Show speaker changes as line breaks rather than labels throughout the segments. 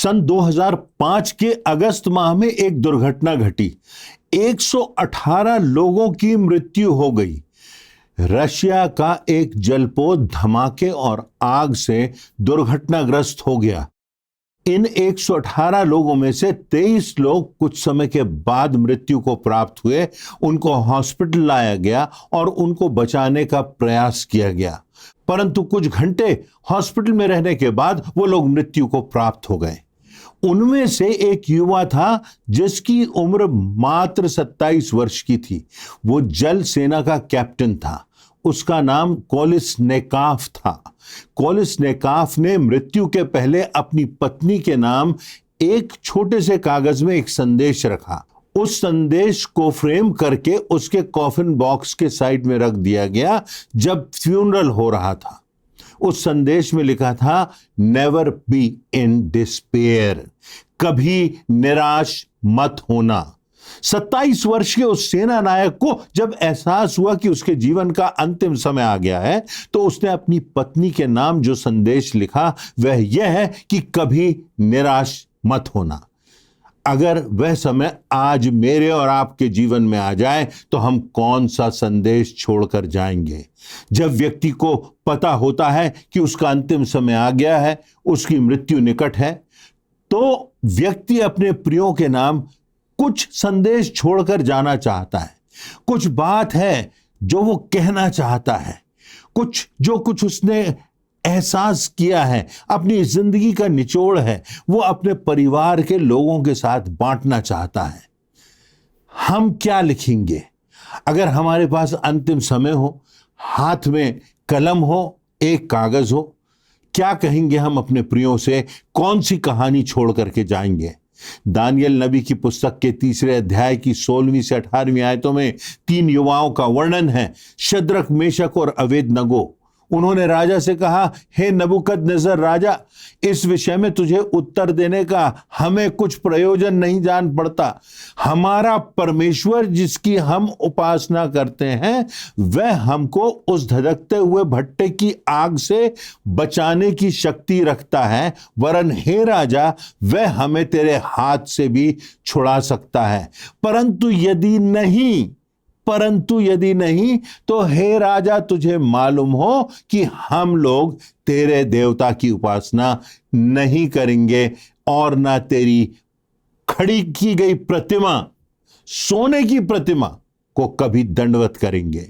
सन 2005 के अगस्त माह में एक दुर्घटना घटी। 118 लोगों की मृत्यु हो गई। रशिया का एक जलपोत धमाके और आग से दुर्घटनाग्रस्त हो गया। इन 118 लोगों में से 23 लोग कुछ समय के बाद मृत्यु को प्राप्त हुए। उनको हॉस्पिटल लाया गया और उनको बचाने का प्रयास किया गया, परंतु कुछ घंटे हॉस्पिटल में रहने के बाद वो लोग मृत्यु को प्राप्त हो गए। उनमें से एक युवा था जिसकी उम्र मात्र 27 वर्ष की थी। वो जल सेना का कैप्टन था। उसका नाम कोलिसनेकाफ था। कोलिसनेकाफ ने मृत्यु के पहले अपनी पत्नी के नाम एक छोटे से कागज में एक संदेश रखा। उस संदेश को फ्रेम करके उसके कॉफिन बॉक्स के साइड में रख दिया गया जब फ्यूनरल हो रहा था। उस संदेश में लिखा था, नेवर बी इन डिस्पेयर, कभी निराश मत होना। 27 वर्ष के उस सेना नायक को जब एहसास हुआ कि उसके जीवन का अंतिम समय आ गया है, तो उसने अपनी पत्नी के नाम जो संदेश लिखा वह यह है कि कभी निराश मत होना। अगर वह समय आज मेरे और आपके जीवन में आ जाए तो हम कौन सा संदेश छोड़कर जाएंगे। जब व्यक्ति को पता होता है कि उसका अंतिम समय आ गया है, उसकी मृत्यु निकट है, तो व्यक्ति अपने प्रियों के नाम कुछ संदेश छोड़कर जाना चाहता है। कुछ बात है जो वो कहना चाहता है, कुछ उसने एहसास किया है, अपनी जिंदगी का निचोड़ है, वो अपने परिवार के लोगों के साथ बांटना चाहता है। हम क्या लिखेंगे? अगर हमारे पास अंतिम समय हो, हाथ में कलम हो, एक कागज हो, क्या कहेंगे हम अपने प्रियों से? कौन सी कहानी छोड़ करके जाएंगे? दानियल नबी की पुस्तक के 3 अध्याय की 16वीं से 18वीं आयतों में 3 युवाओं का वर्णन है। शद्रक, मेशक और अबेदनगो। उन्होंने राजा से कहा, हे नबूकदनेस्सर राजा, इस विषय में तुझे उत्तर देने का हमें कुछ प्रयोजन नहीं जान पड़ता। हमारा परमेश्वर जिसकी हम उपासना करते हैं वह हमको उस धधकते हुए भट्टे की आग से बचाने की शक्ति रखता है, वरन हे राजा, वह हमें तेरे हाथ से भी छुड़ा सकता है। परंतु यदि नहीं तो हे राजा, तुझे मालूम हो कि हम लोग तेरे देवता की उपासना नहीं करेंगे और ना तेरी खड़ी की गई प्रतिमा, सोने की प्रतिमा को कभी दंडवत करेंगे।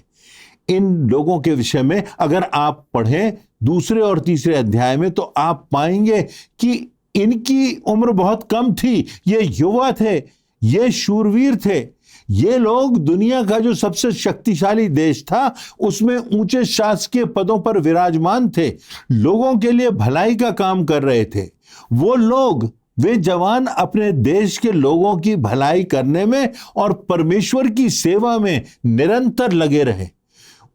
इन लोगों के विषय में अगर आप पढ़ें 2 और 3 अध्याय में, तो आप पाएंगे कि इनकी उम्र बहुत कम थी। ये युवा थे, ये शूरवीर थे। ये लोग दुनिया का जो सबसे शक्तिशाली देश था उसमें ऊंचे शासकीय पदों पर विराजमान थे, लोगों के लिए भलाई का काम कर रहे थे। वे जवान अपने देश के लोगों की भलाई करने में और परमेश्वर की सेवा में निरंतर लगे रहे।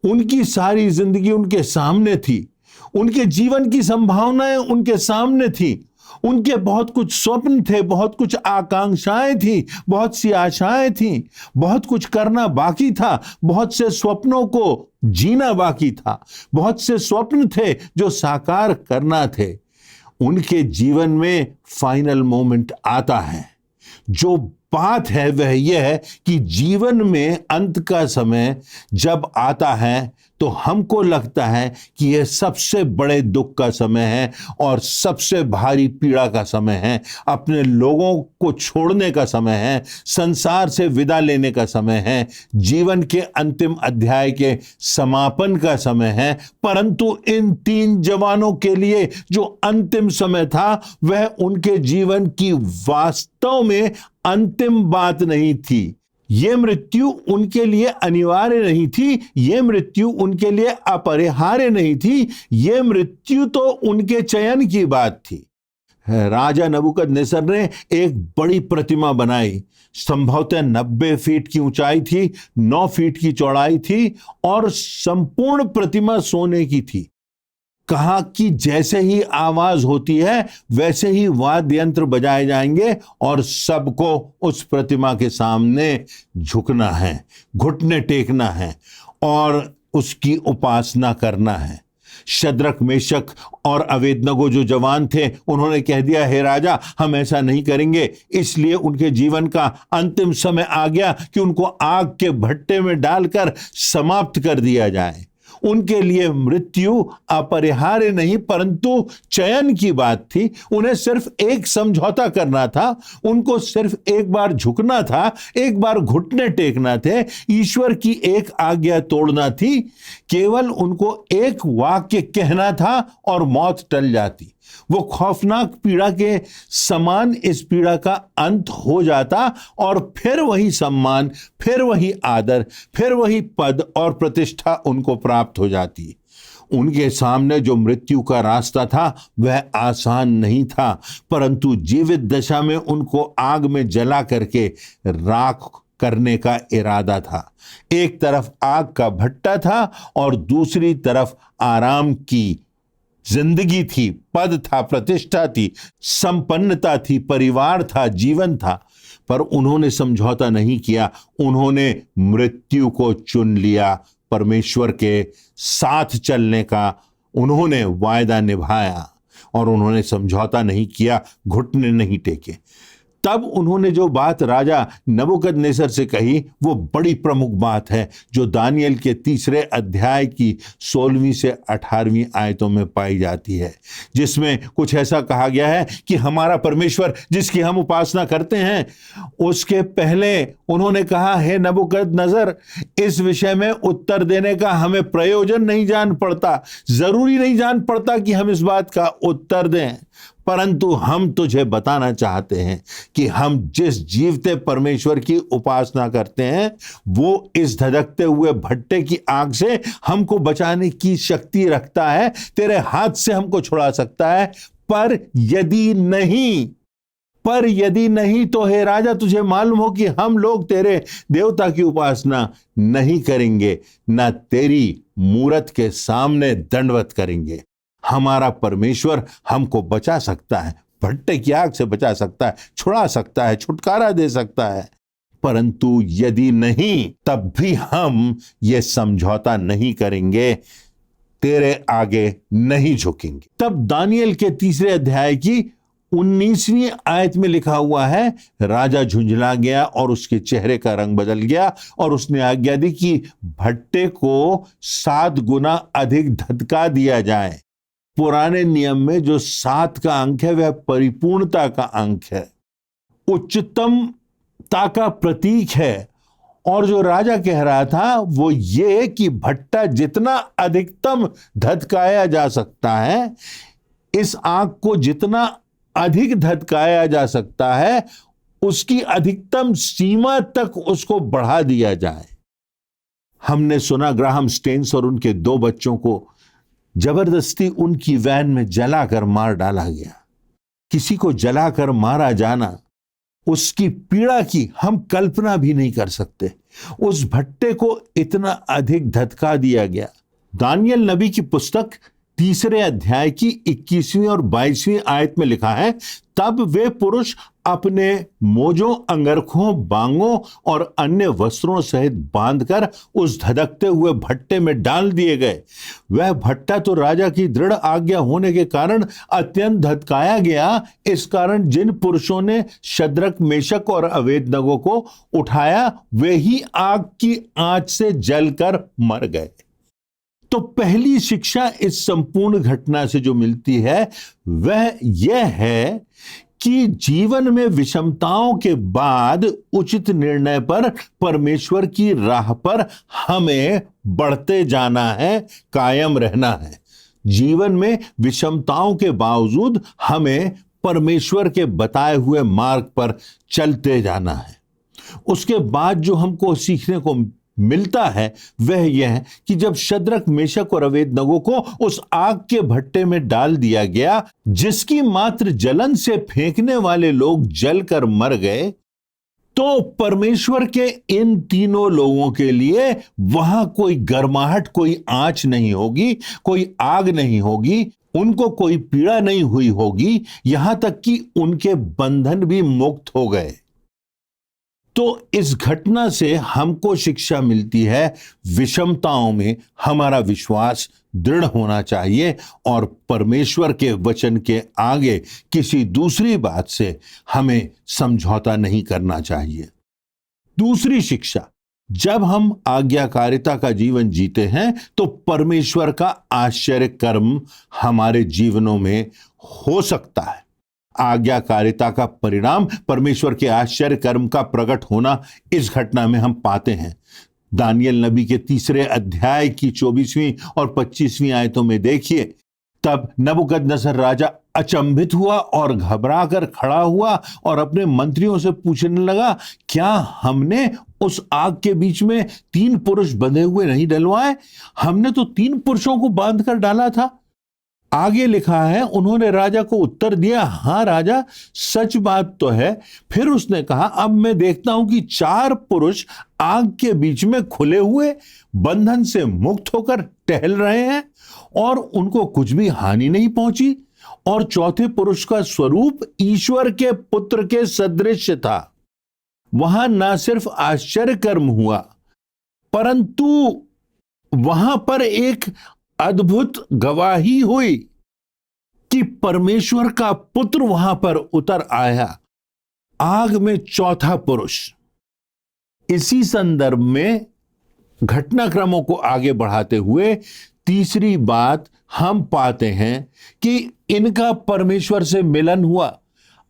उनकी सारी जिंदगी उनके सामने थी, उनके जीवन की संभावनाएं उनके सामने थी। उनके बहुत कुछ स्वप्न थे, बहुत कुछ आकांक्षाएं थी, बहुत सी आशाएं थी, बहुत कुछ करना बाकी था, बहुत से स्वप्नों को जीना बाकी था, बहुत से स्वप्न थे जो साकार करना थे। उनके जीवन में फाइनल मोमेंट आता है। जो बात है वह यह है कि जीवन में अंत का समय जब आता है तो हमको लगता है कि यह सबसे बड़े दुख का समय है और सबसे भारी पीड़ा का समय है। अपने लोगों को छोड़ने का समय है, संसार से विदा लेने का समय है, जीवन के अंतिम अध्याय के समापन का समय है। परंतु इन 3 जवानों के लिए जो अंतिम समय था वह उनके जीवन की वास्तव में अंतिम बात नहीं थी। ये मृत्यु उनके लिए अनिवार्य नहीं थी, ये मृत्यु उनके लिए अपरिहार्य नहीं थी, ये मृत्यु तो उनके चयन की बात थी। राजा नबूकदनेस्सर ने एक बड़ी प्रतिमा बनाई। संभवतः 90 फीट की ऊंचाई थी, 9 फीट की चौड़ाई थी और संपूर्ण प्रतिमा सोने की थी। कहा कि जैसे ही आवाज होती है वैसे ही वाद्य यंत्र बजाए जाएंगे और सबको उस प्रतिमा के सामने झुकना है, घुटने टेकना है और उसकी उपासना करना है। शद्रक, मेशक और अबेदनगो जो जवान थे, उन्होंने कह दिया, हे राजा, हम ऐसा नहीं करेंगे। इसलिए उनके जीवन का अंतिम समय आ गया कि उनको आग के भट्टे में डालकर समाप्त कर दिया जाए। उनके लिए मृत्यु अपरिहार्य नहीं परंतु चयन की बात थी। उन्हें सिर्फ एक समझौता करना था, उनको सिर्फ एक बार झुकना था, एक बार घुटने टेकना थे, ईश्वर की एक आज्ञा तोड़ना थी। केवल उनको एक वाक्य कहना था और मौत टल जाती। वो खौफनाक पीड़ा के समान इस पीड़ा का अंत हो जाता और फिर वही सम्मान, फिर वही आदर, फिर वही पद और प्रतिष्ठा उनको प्राप्त हो जाती। उनके सामने जो मृत्यु का रास्ता था वह आसान नहीं था, परंतु जीवित दशा में उनको आग में जला करके राख करने का इरादा था। एक तरफ आग का भट्टा था और दूसरी तरफ आराम की जिंदगी थी, पद था, प्रतिष्ठा थी, संपन्नता थी, परिवार था, जीवन था। पर उन्होंने समझौता नहीं किया, उन्होंने मृत्यु को चुन लिया। परमेश्वर के साथ चलने का उन्होंने वायदा निभाया और उन्होंने समझौता नहीं किया, घुटने नहीं टेके। तब उन्होंने जो बात राजा नबूकदनेस्सर से कही वो बड़ी प्रमुख बात है, जो दानियल के 3 अध्याय की 16वीं से 18वीं आयतों में पाई जाती है, जिसमें कुछ ऐसा कहा गया है कि हमारा परमेश्वर जिसकी हम उपासना करते हैं, उसके पहले उन्होंने कहा, हे नबूकदनेस्सर, इस विषय में उत्तर देने का हमें प्रयोजन नहीं जान पड़ता, जरूरी नहीं जान पड़ता कि हम इस बात का उत्तर दें, परंतु हम तुझे बताना चाहते हैं कि हम जिस जीवते परमेश्वर की उपासना करते हैं वो इस धधकते हुए भट्टे की आग से हमको बचाने की शक्ति रखता है, तेरे हाथ से हमको छुड़ा सकता है। पर यदि नहीं तो हे राजा, तुझे मालूम हो कि हम लोग तेरे देवता की उपासना नहीं करेंगे, न तेरी मूरत के सामने दंडवत करेंगे। हमारा परमेश्वर हमको बचा सकता है, भट्टे की आग से बचा सकता है, छुड़ा सकता है, छुटकारा दे सकता है, परंतु यदि नहीं तब भी हम ये समझौता नहीं करेंगे, तेरे आगे नहीं झुकेंगे। तब दानियल के 3 अध्याय की 19वीं आयत में लिखा हुआ है, राजा झुंझला गया और उसके चेहरे का रंग बदल गया और उसने आज्ञा दी कि भट्टे को 7 गुना अधिक धधका दिया जाए। पुराने नियम में जो 7 का अंक है वह परिपूर्णता का अंक है, उच्चतमता का प्रतीक है। और जो राजा कह रहा था वो ये कि भट्टा जितना अधिकतम धधकाया जा सकता है, इस आग को जितना अधिक धधकाया जा सकता है, उसकी अधिकतम सीमा तक उसको बढ़ा दिया जाए। हमने सुना ग्राहम स्टेन्स और उनके 2 बच्चों को जबरदस्ती उनकी वैन में जलाकर मार डाला गया। किसी को जलाकर मारा जाना, उसकी पीड़ा की हम कल्पना भी नहीं कर सकते। उस भट्टे को इतना अधिक धधका दिया गया। दानियल नबी की पुस्तक 3 अध्याय की 21वीं और 22वीं आयत में लिखा है, तब वे पुरुष अपने मोजों, अंगरखों, बांगों और अन्य वस्त्रों सहित बांधकर उस धधकते हुए भट्टे में डाल दिए गए। वह भट्टा तो राजा की दृढ़ आज्ञा होने के कारण अत्यंत धधकाया गया। इस कारण जिन पुरुषों ने शद्रक, मेशक और अबेदनगो को उठाया वे ही आग की आंच से जलकर मर गए। तो पहली शिक्षा इस संपूर्ण घटना से जो मिलती है वह यह है कि जीवन में विषमताओं के बाद उचित निर्णय पर, परमेश्वर की राह पर हमें बढ़ते जाना है, कायम रहना है। जीवन में विषमताओं के बावजूद हमें परमेश्वर के बताए हुए मार्ग पर चलते जाना है। उसके बाद जो हमको सीखने को मिलता है वह यह है कि जब शद्रक, मेशक और अबेदनगो को उस आग के भट्टे में डाल दिया गया, जिसकी मात्र जलन से फेंकने वाले लोग जलकर मर गए, तो परमेश्वर के इन तीनों लोगों के लिए वहां कोई गर्माहट, कोई आंच नहीं होगी, कोई आग नहीं होगी, उनको कोई पीड़ा नहीं हुई होगी, यहां तक कि उनके बंधन भी मुक्त हो गए। तो इस घटना से हमको शिक्षा मिलती है, विषमताओं में हमारा विश्वास दृढ़ होना चाहिए और परमेश्वर के वचन के आगे किसी दूसरी बात से हमें समझौता नहीं करना चाहिए। दूसरी शिक्षा, जब हम आज्ञाकारिता का जीवन जीते हैं तो परमेश्वर का आश्चर्य कर्म हमारे जीवनों में हो सकता है। आज्ञाकारिता का परिणाम परमेश्वर के आश्चर्य कर्म का प्रकट होना इस घटना में हम पाते हैं। दानियल नबी के 3 अध्याय की 24वीं और 25वीं आयतों में देखिए, तब नबूकदनेस्सर राजा अचंभित हुआ और घबरा कर खड़ा हुआ और अपने मंत्रियों से पूछने लगा, क्या हमने उस आग के बीच में 3 पुरुष बंधे हुए नहीं डलवाए? हमने तो 3 पुरुषों को बांध कर डाला था। आगे लिखा है, उन्होंने राजा को उत्तर दिया, हाँ राजा, सच बात तो है। फिर उसने कहा, अब मैं देखता हूं कि 4 पुरुष आग के बीच में खुले हुए बंधन से मुक्त होकर टहल रहे हैं और उनको कुछ भी हानि नहीं पहुंची। और चौथे पुरुष का स्वरूप ईश्वर के पुत्र के सदृश था। वहां ना सिर्फ आश्चर्य कर्म हुआ, परंतु वहां पर एक अद्भुत गवाही हुई कि परमेश्वर का पुत्र वहां पर उतर आया, आग में चौथा पुरुष। इसी संदर्भ में घटनाक्रमों को आगे बढ़ाते हुए तीसरी बात हम पाते हैं कि इनका परमेश्वर से मिलन हुआ।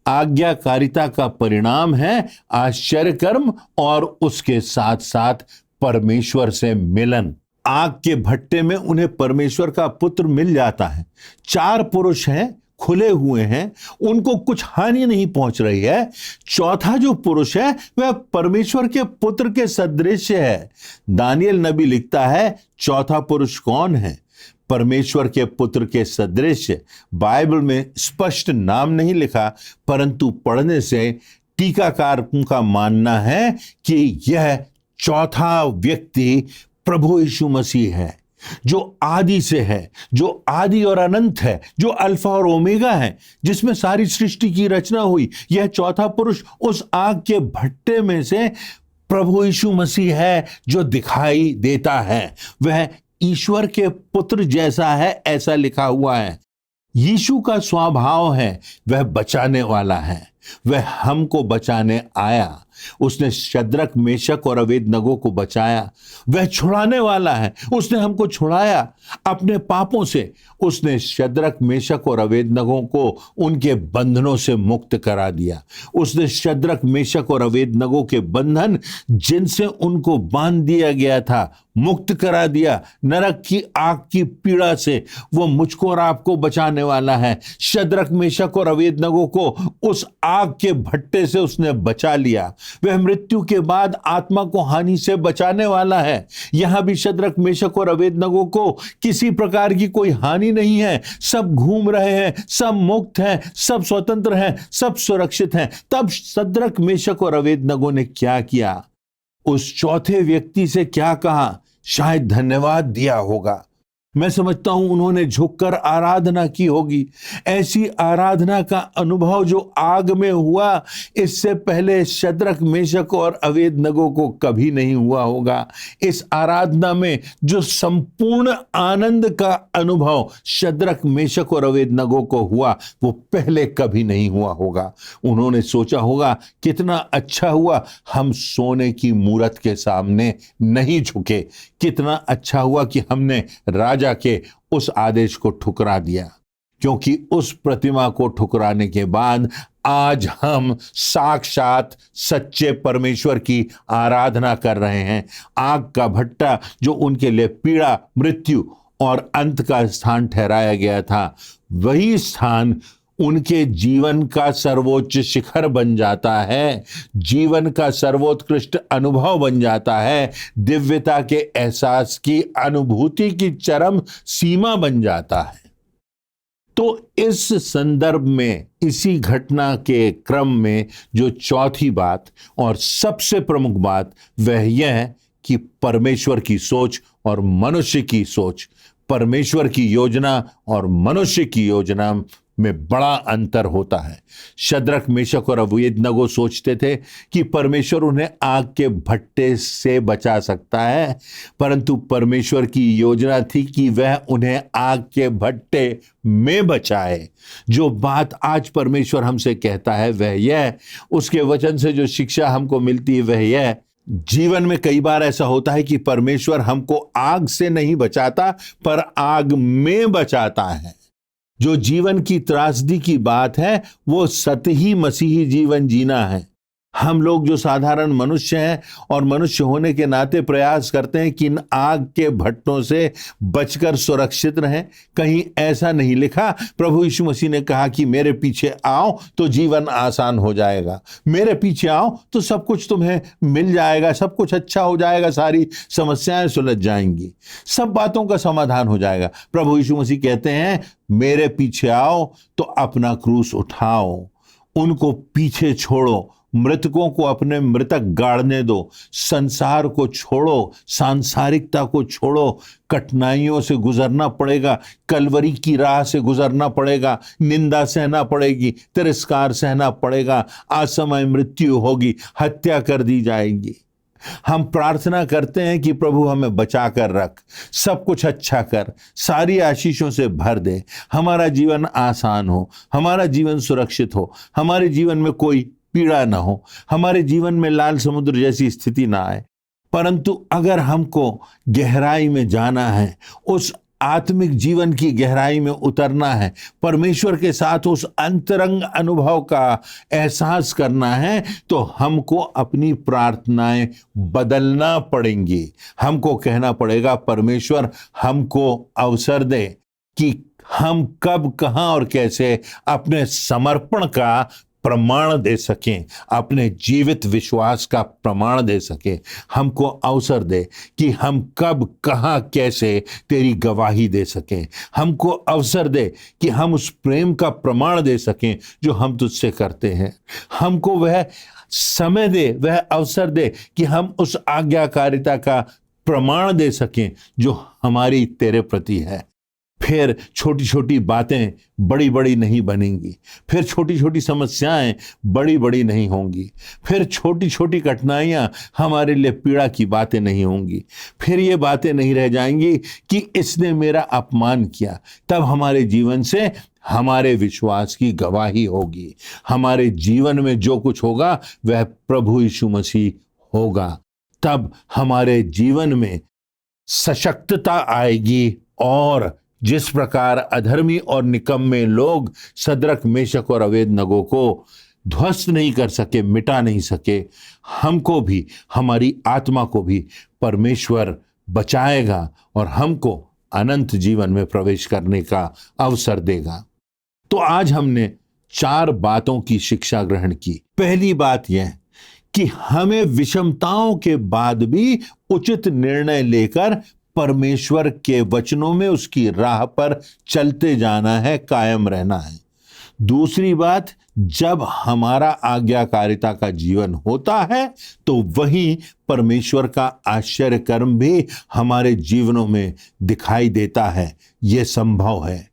आज्ञाकारिता का परिणाम है आश्चर्य कर्म और उसके साथ साथ परमेश्वर से मिलन। आग के भट्टे में उन्हें परमेश्वर का पुत्र मिल जाता है। 4 पुरुष हैं, खुले हुए हैं, उनको कुछ हानि नहीं पहुंच रही है। चौथा जो पुरुष है वह परमेश्वर के पुत्र के सदृश है। दानियल नबी लिखता है, चौथा पुरुष कौन है? परमेश्वर के पुत्र के सदृश। बाइबल में स्पष्ट नाम नहीं लिखा, परंतु पढ़ने से टीकाकारों का मानना है कि यह चौथा व्यक्ति प्रभु यीशु मसीह है, जो आदि से है, जो आदि और अनंत है, जो अल्फा और ओमेगा है, जिसमें सारी सृष्टि की रचना हुई। यह चौथा पुरुष उस आग के भट्टे में से प्रभु यीशु मसीह है जो दिखाई देता है। वह ईश्वर के पुत्र जैसा है, ऐसा लिखा हुआ है। यीशु का स्वभाव है, वह बचाने वाला है, वह हमको बचाने आया। उसने शद्रक, मेशक और अबेदनगो को बचाया। वह छुड़ाने वाला है, उसने हमको छुड़ाया अपने पापों से। उसने शद्रक, मेशक और अबेदनगो को उनके बंधनों से मुक्त करा दिया। उसने शद्रक, मेशक और अबेदनगो के बंधन जिनसे उनको बांध दिया गया था मुक्त करा दिया। नरक की आग की पीड़ा से वो मुझको और आपको बचाने वाला है। शद्रक, मेशक और अबेदनगो को उस आग के भट्टे से उसने बचा लिया। वह मृत्यु के बाद आत्मा को हानि से बचाने वाला है। यहां भी शद्रक, मेशक और अबेदनगो को किसी प्रकार की कोई हानि नहीं है। सब घूम रहे हैं, सब मुक्त हैं, सब स्वतंत्र हैं, सब सुरक्षित हैं। तब शद्रक, मेशक और अबेदनगो ने क्या किया? उस चौथे व्यक्ति से क्या कहा? शायद धन्यवाद दिया होगा। मैं समझता हूं उन्होंने झुककर आराधना की होगी। ऐसी आराधना का अनुभव जो आग में हुआ, इससे पहले शद्रक, मेशक और अबेदनगो को कभी नहीं हुआ होगा। इस आराधना में जो संपूर्ण आनंद का अनुभव शद्रक, मेशक और अबेदनगो को हुआ, वो पहले कभी नहीं हुआ होगा। उन्होंने सोचा होगा, कितना अच्छा हुआ हम सोने की मूरत के सामने नहीं झुके। कितना अच्छा हुआ कि हमने राजा के उस आदेश को ठुकरा दिया, क्योंकि उस प्रतिमा को ठुकराने के बाद आज हम साक्षात सच्चे परमेश्वर की आराधना कर रहे हैं। आग का भट्टा जो उनके लिए पीड़ा, मृत्यु और अंत का स्थान ठहराया गया था, वही स्थान उनके जीवन का सर्वोच्च शिखर बन जाता है, जीवन का सर्वोत्कृष्ट अनुभव बन जाता है, दिव्यता के एहसास की अनुभूति की चरम सीमा बन जाता है। तो इस संदर्भ में, इसी घटना के क्रम में जो चौथी बात और सबसे प्रमुख बात वह यह है कि परमेश्वर की सोच और मनुष्य की सोच, परमेश्वर की योजना और मनुष्य की योजना में बड़ा अंतर होता है। शद्रक, मेशक और अबेदनगो सोचते थे कि परमेश्वर उन्हें आग के भट्टे से बचा सकता है, परंतु परमेश्वर की योजना थी कि वह उन्हें आग के भट्टे में बचाए। जो बात आज परमेश्वर हमसे कहता है वह यह, उसके वचन से जो शिक्षा हमको मिलती है वह यह, जीवन में कई बार ऐसा होता है कि परमेश्वर हमको आग से नहीं बचाता पर आग में बचाता है। जो जीवन की त्रासदी की बात है वो सतही मसीही जीवन जीना है। हम लोग जो साधारण मनुष्य हैं और मनुष्य होने के नाते प्रयास करते हैं कि इन आग के भट्टों से बचकर सुरक्षित रहें। कहीं ऐसा नहीं लिखा। प्रभु यीशु मसीह ने कहा कि मेरे पीछे आओ तो जीवन आसान हो जाएगा, मेरे पीछे आओ तो सब कुछ तुम्हें मिल जाएगा, सब कुछ अच्छा हो जाएगा, सारी समस्याएं सुलझ जाएंगी, सब बातों का समाधान हो जाएगा। प्रभु यीशु मसीह कहते हैं मेरे पीछे आओ तो अपना क्रूस उठाओ, उनको पीछे छोड़ो, मृतकों को अपने मृतक गाड़ने दो, संसार को छोड़ो, सांसारिकता को छोड़ो। कठिनाइयों से गुजरना पड़ेगा, कलवरी की राह से गुजरना पड़ेगा, निंदा सहना पड़ेगी, तिरस्कार सहना पड़ेगा, असमय मृत्यु होगी, हत्या कर दी जाएगी। हम प्रार्थना करते हैं कि प्रभु हमें बचा कर रख, सब कुछ अच्छा कर, सारी आशीषों से भर दे, हमारा जीवन आसान हो, हमारा जीवन सुरक्षित हो, हमारे जीवन में कोई पीड़ा ना हो, हमारे जीवन में लाल समुद्र जैसी स्थिति ना आए। परंतु अगर हमको गहराई में जाना है, उस आत्मिक जीवन की गहराई में उतरना है, परमेश्वर के साथ उस अंतरंग अनुभव का एहसास करना है, तो हमको अपनी प्रार्थनाएं बदलना पड़ेंगी। हमको कहना पड़ेगा परमेश्वर हमको अवसर दे कि हम कब, कहां और कैसे अपने समर्पण का प्रमाण दे सकें, अपने जीवित विश्वास का प्रमाण दे सकें। हमको अवसर दे कि हम कब, कहां, कैसे तेरी गवाही दे सकें। हमको अवसर दे कि हम उस प्रेम का प्रमाण दे सकें जो हम तुझसे करते हैं। हमको वह समय दे, वह अवसर दे कि हम उस आज्ञाकारिता का प्रमाण दे सकें जो हमारी तेरे प्रति है। फिर छोटी छोटी बातें बड़ी बड़ी नहीं बनेंगी, फिर छोटी छोटी समस्याएं बड़ी बड़ी नहीं होंगी, फिर छोटी छोटी कठिनाइयां हमारे लिए पीड़ा की बातें नहीं होंगी, फिर ये बातें नहीं रह जाएंगी कि इसने मेरा अपमान किया। तब हमारे जीवन से हमारे विश्वास की गवाही होगी। हमारे जीवन में जो कुछ होगा वह प्रभु यीशु मसीह होगा। तब हमारे जीवन में सशक्तता आएगी और जिस प्रकार अधर्मी और निकम्मे लोग शद्रक, मेशक और अबेदनगो को ध्वस्त नहीं कर सके, मिटा नहीं सके, हमको भी, हमारी आत्मा को भी परमेश्वर बचाएगा और हमको अनंत जीवन में प्रवेश करने का अवसर देगा। तो आज हमने 4 बातों की शिक्षा ग्रहण की। पहली बात यह कि हमें विषमताओं के बाद भी उचित निर्णय लेकर परमेश्वर के वचनों में उसकी राह पर चलते जाना है, कायम रहना है। दूसरी बात, जब हमारा आज्ञाकारिता का जीवन होता है तो वही परमेश्वर का आश्चर्य कर्म भी हमारे जीवनों में दिखाई देता है, यह संभव है।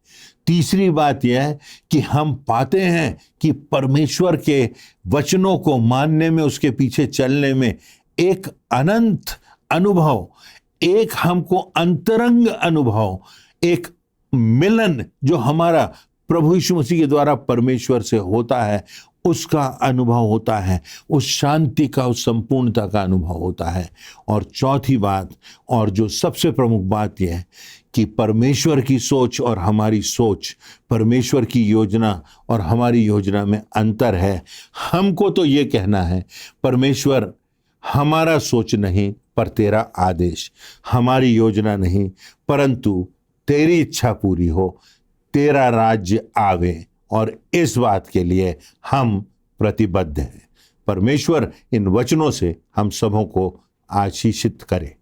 तीसरी बात यह है कि हम पाते हैं कि परमेश्वर के वचनों को मानने में, उसके पीछे चलने में एक अनंत अनुभव, एक हमको अंतरंग अनुभव, एक मिलन जो हमारा प्रभु यीशु मसीह के द्वारा परमेश्वर से होता है, उसका अनुभव होता है, उस शांति का, उस संपूर्णता का अनुभव होता है। और चौथी बात, और जो सबसे प्रमुख बात यह है कि परमेश्वर की सोच और हमारी सोच, परमेश्वर की योजना और हमारी योजना में अंतर है। हमको तो ये कहना है परमेश्वर हमारा सोच नहीं पर तेरा आदेश, हमारी योजना नहीं परंतु तेरी इच्छा पूरी हो, तेरा राज्य आवे, और इस बात के लिए हम प्रतिबद्ध हैं। परमेश्वर इन वचनों से हम सबों को आशीषित करे।